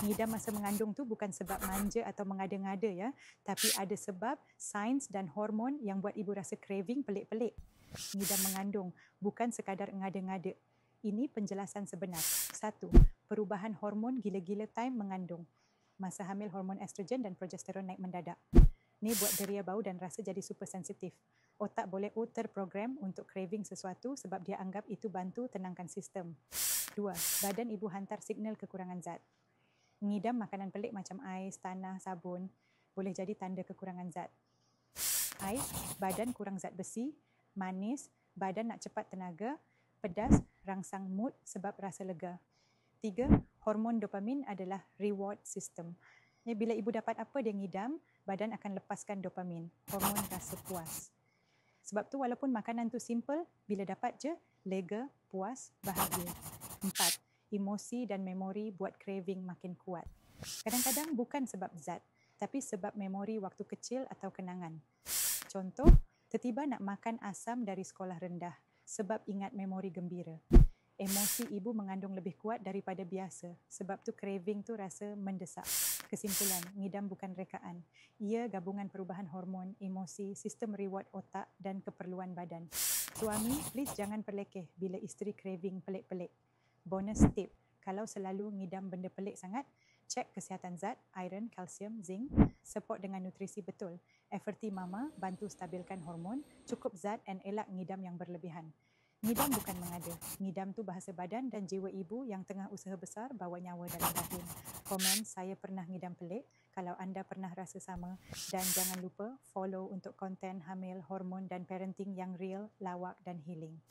Ngidam masa mengandung tu bukan sebab manja atau mengada-ngada ya, tapi ada sebab sains dan hormon yang buat ibu rasa craving pelik-pelik. Ngidam mengandung bukan sekadar ngada-ngada. Ini penjelasan sebenar. 1. Perubahan hormon gila-gila time mengandung. Masa hamil hormon estrogen dan progesteron naik mendadak. Ni buat deria bau dan rasa jadi super sensitif. Otak boleh terprogram untuk craving sesuatu sebab dia anggap itu bantu tenangkan sistem. 2. Badan ibu hantar signal kekurangan zat. Ngidam makanan pelik macam ais, tanah, sabun boleh jadi tanda kekurangan zat. Ais, badan kurang zat besi. Manis, badan nak cepat tenaga. Pedas, rangsang mood sebab rasa lega. 3. Hormon dopamin adalah reward system. Bila ibu dapat apa dia ngidam, badan akan lepaskan dopamin, hormon rasa puas. Sebab tu walaupun makanan tu simple, bila dapat je, lega, puas, bahagia. 4. Emosi dan memori buat craving makin kuat. Kadang-kadang bukan sebab zat, tapi sebab memori waktu kecil atau kenangan. Contoh, tiba-tiba nak makan asam dari sekolah rendah sebab ingat memori gembira. Emosi ibu mengandung lebih kuat daripada biasa. Sebab tu craving tu rasa mendesak. Kesimpulan, ngidam bukan rekaan. Ia gabungan perubahan hormon, emosi, sistem reward otak dan keperluan badan. Suami, please jangan perlekeh bila isteri craving pelik-pelik. Bonus tip, kalau selalu ngidam benda pelik sangat, cek kesihatan zat, iron, kalsium, zinc, support dengan nutrisi betul. FRT mama, bantu stabilkan hormon, cukup zat dan elak ngidam yang berlebihan. Ngidam bukan mengada. Ngidam tu bahasa badan dan jiwa ibu yang tengah usaha besar bawa nyawa dalam rahim. Komen, saya pernah ngidam pelik, kalau anda pernah rasa sama. Dan jangan lupa follow untuk konten hamil, hormon dan parenting yang real, lawak dan healing.